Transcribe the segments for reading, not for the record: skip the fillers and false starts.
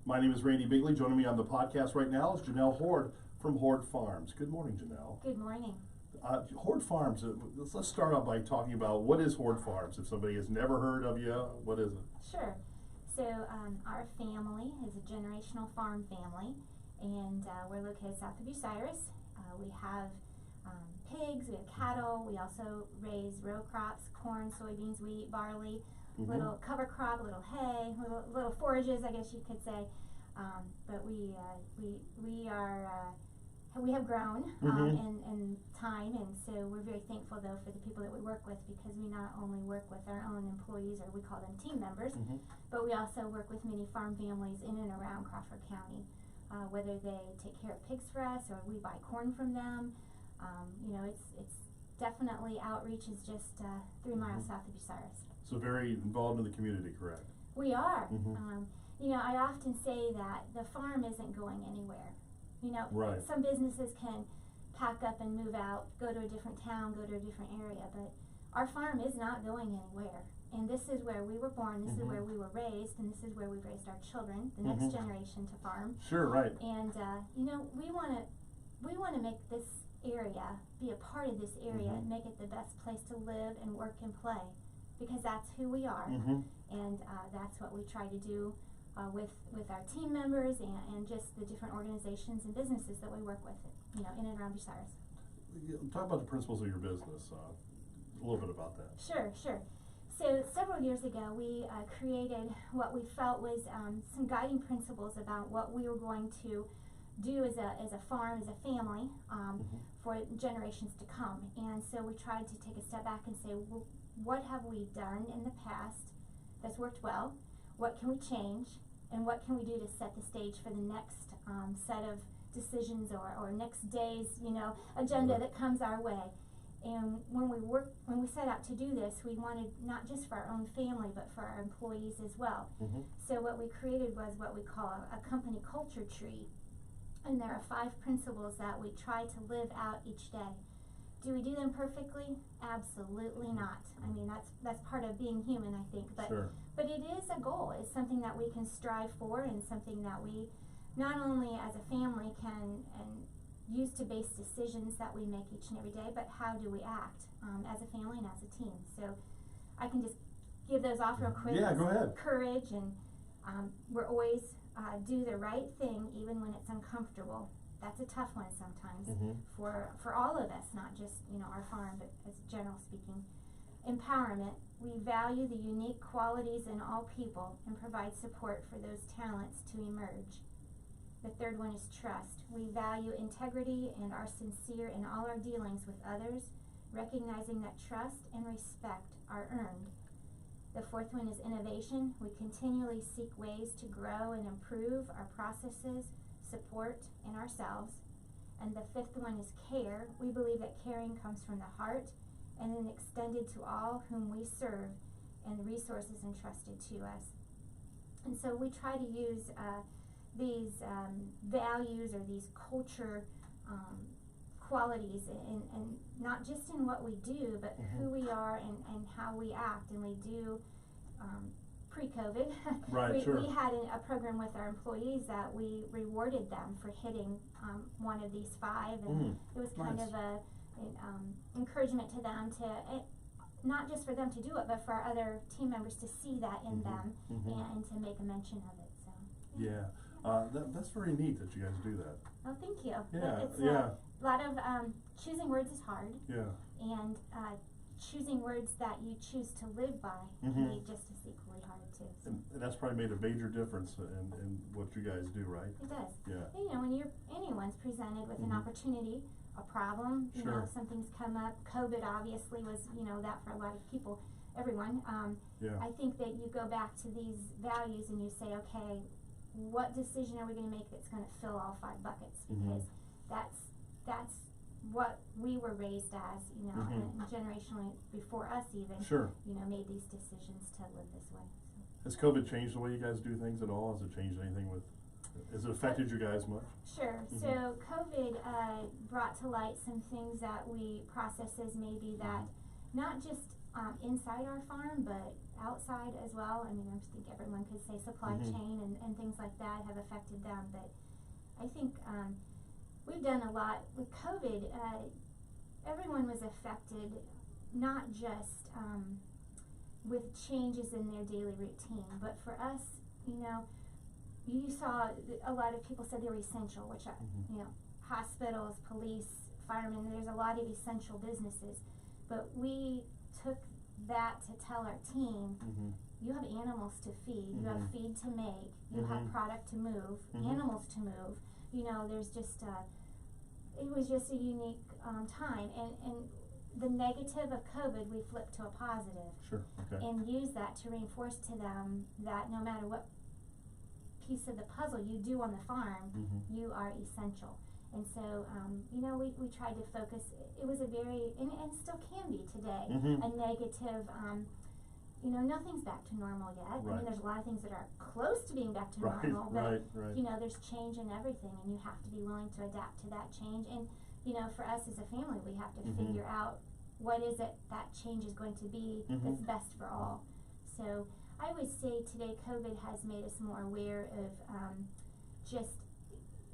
My name is Randy Bigley. Joining me on the podcast right now is Janel Hord from Hord Farms. Good morning, Janel. Good morning. Hord Farms, let's start out by talking about what is Hord Farms. If somebody has never heard of you, what is it? Sure. So our family is a generational farm family, and we're located south of Bucyrus. We have pigs, we have cattle, we also raise row crops, corn, soybeans, wheat, barley, little cover crop, little hay, little forages, I guess you could say. But we have grown in time, and so we're very thankful though for the people that we work with, because we not only work with our own employees, or we call them team members, but we also work with many farm families in and around Crawford County, whether they take care of pigs for us or we buy corn from them. You know, it's definitely outreach is just 3 miles south of Bucyrus. So very involved in the community, correct? We are. You know, I often say that the farm isn't going anywhere. You know, some businesses can pack up and move out, go to a different town, go to a different area, but our farm is not going anywhere. And this is where we were born, this is where we were raised, and this is where we've raised our children, the next generation to farm. Sure, right. And you know, we want to make this area, be a part of this area, and make it the best place to live and work and play, because that's who we are, and that's what we try to do with our team members and just the different organizations and businesses that we work with, you know, in and around Bucyrus. Talk about the principles of your business, a little bit about that. Sure. So several years ago, we created what we felt was some guiding principles about what we were going to do as a farm, as a family, for generations to come. And so we tried to take a step back and say, well, what have we done in the past that's worked well? What can we change? And what can we do to set the stage for the next set of decisions or next day's, you know, agenda that comes our way? And when we set out to do this, we wanted not just for our own family, but for our employees as well. So what we created was what we call a company culture tree. And there are 5 principles that we try to live out each day. Do we do them perfectly? Absolutely not. I mean, that's part of being human, I think. But it is a goal. It's something that we can strive for, and something that we not only as a family can use to base decisions that we make each and every day, but how do we act as a family and as a team. So I can just give those off real quick. Yeah, go ahead. Courage, and we're always do the right thing even when it's uncomfortable. That's a tough one sometimes for all of us, not just, you know, our farm, but as general speaking. Empowerment. We value the unique qualities in all people and provide support for those talents to emerge. The third one is trust. We value integrity and are sincere in all our dealings with others, recognizing that trust and respect are earned. The fourth one is innovation. We continually seek ways to grow and improve our processes, support, and ourselves. And the fifth one is care. We believe that caring comes from the heart and then extended to all whom we serve and the resources entrusted to us. And so we try to use these values or these culture qualities and not just in what we do, but who we are and how we act. And we do pre-COVID, we had a program with our employees that we rewarded them for hitting one of these 5, and it was kind of an encouragement to them to, not just for them to do it, but for our other team members to see that in them and to make a mention of it. So that's very neat that you guys do that. Oh, thank you. It's a lot of choosing words is hard. And choosing words that you choose to live by can be just as equally hard too. So. And that's probably made a major difference in what you guys do, right? It does. Yeah. And, you know, when anyone's presented with an opportunity, a problem, you know, something's come up. COVID obviously was, you know, that for a lot of people, everyone. I think that you go back to these values and you say, okay, what decision are we going to make that's going to fill all 5 buckets? Because that's what we were raised as, you know, and generationally before us even, you know, made these decisions to live this way. So. Has COVID changed the way you guys do things at all? Has it changed anything with, has it affected you guys much? Sure. So COVID brought to light some things that we processes maybe that not just inside our farm, but outside as well. I mean, I think everyone could say supply chain and things like that have affected them, but I think we've done a lot with COVID. Everyone was affected, not just with changes in their daily routine, but for us, you know, you saw a lot of people said they were essential, which are, you know, hospitals, police, firemen, there's a lot of essential businesses, but we took that to tell our team, you have animals to feed, you have feed to make, you have product to move, animals to move, you know, there's just, it was just a unique time, and the negative of COVID, we flipped to a positive. Sure, okay. And use that to reinforce to them that no matter what piece of the puzzle you do on the farm, you are essential. And so, you know, we tried to focus, it was a very, and still can be today, a negative, you know, nothing's back to normal yet. Right. I mean, there's a lot of things that are close to being back to normal, but, you know, there's change in everything, and you have to be willing to adapt to that change. And, you know, for us as a family, we have to figure out what is it that change is going to be that's best for all. So I would say today COVID has made us more aware of just,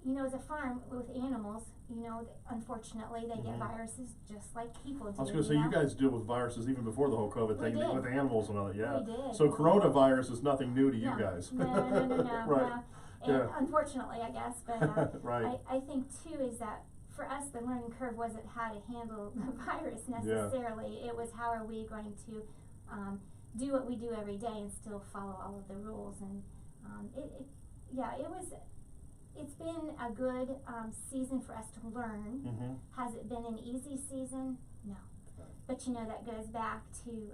you know, as a farm with animals, you know, unfortunately they get viruses just like people do. I was going to say, you guys deal with viruses even before the whole COVID thing, with animals and all that, yeah. We did. So coronavirus is nothing new to you guys. No. Right. And unfortunately, I guess, but right. I think too is that for us the learning curve wasn't how to handle the virus necessarily. It was how are we going to do what we do every day and still follow all of the rules. And it's been a good season for us to learn. Has it been an easy season? No. But you know, that goes back to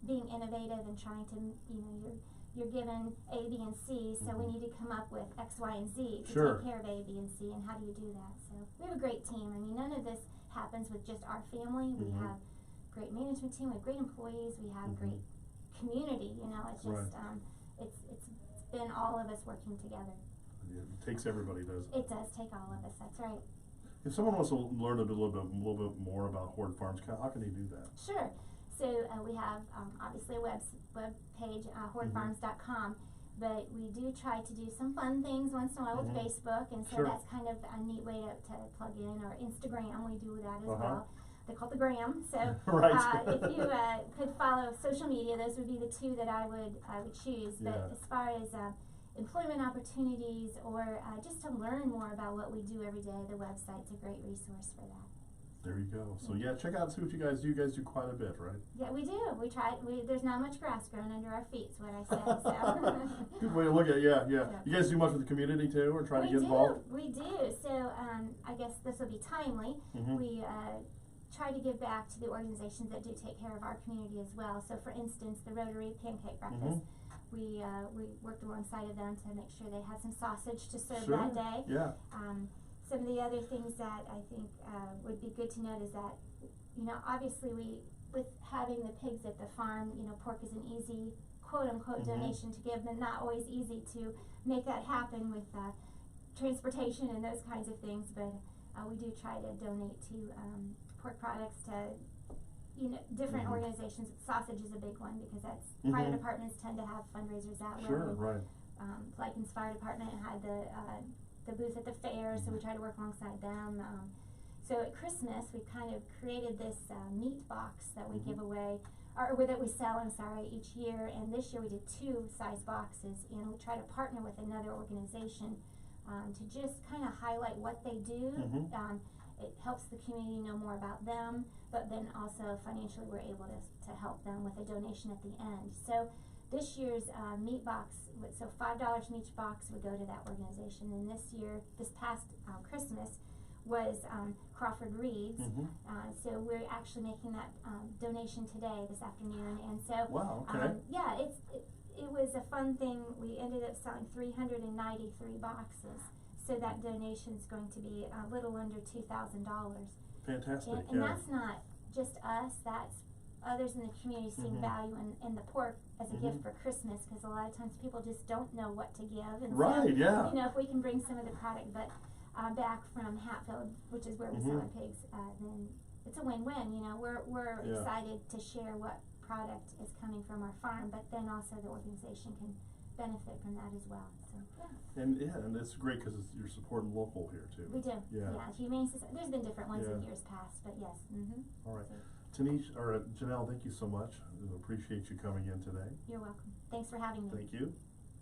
being innovative and trying to, you know, you're given A, B, and C, so we need to come up with X, Y, and Z to take care of A, B, and C, and how do you do that? So we have a great team. I mean, none of this happens with just our family. We have great management team, we have great employees, we have great community, you know, it's just, it's been all of us working together. Yeah, it takes everybody, does it? It does take all of us, that's right. If someone wants to learn a little bit more about Hord Farms, how can they do that? Sure. So we have obviously a web page, hordfarms.com, but we do try to do some fun things once in a while with Facebook, and so that's kind of a neat way to plug in, or Instagram, we do that as well. They call it the gram, so if you could follow social media, those would be the two that I would choose. But as far as employment opportunities, or just to learn more about what we do every day, the website's a great resource for that. There you go. So yeah, check out, see what you guys do. You guys do quite a bit, right? Yeah, we do. We try. There's not much grass growing under our feet, is what I say. So. Good way to look at it. Yeah. You guys do much with the community too, or try to get involved? We do. So I guess this will be timely. We try to give back to the organizations that do take care of our community as well. So for instance, the Rotary Pancake Breakfast, we worked alongside of them to make sure they had some sausage to serve that day. Yeah. Some of the other things that I think would be good to note is that, you know, obviously with having the pigs at the farm, you know, pork is an easy quote-unquote donation to give, but not always easy to make that happen with transportation and those kinds of things. But we do try to donate to pork products to, you know, different organizations. Sausage is a big one because that's fire departments tend to have fundraisers that way. Sure, right. Lycan's Fire Department had the booth at the fair, so we try to work alongside them. So at Christmas, we kind of created this meat box that we give away, or that we sell, each year. And this year we did 2 size boxes, and we try to partner with another organization to just kind of highlight what they do. It helps the community know more about them, but then also financially we're able to help them with a donation at the end. So this year's meat box, so $5 from each box would go to that organization. And this past Christmas was Crawford Reed's. So we're actually making that donation today, this afternoon. And so, it was a fun thing. We ended up selling 393 boxes. So that donation is going to be a little under $2,000. Fantastic. And that's not just us, that's others in the community seeing value in the pork as a gift for Christmas, because a lot of times people just don't know what to give. And so, you know, if we can bring some of the product back from Hatfield, which is where we sell our pigs, then it's a win-win. You know, we're excited to share what product is coming from our farm, but then also the organization can benefit from that as well, so, yeah. And it's great because you're supporting local here too. We do, Yeah. Humane Society, there's been different ones in Yeah. years past, but yes, All right. So, Janelle, thank you so much. I appreciate you coming in today. you're welcome. Thanks for having me. Thank you.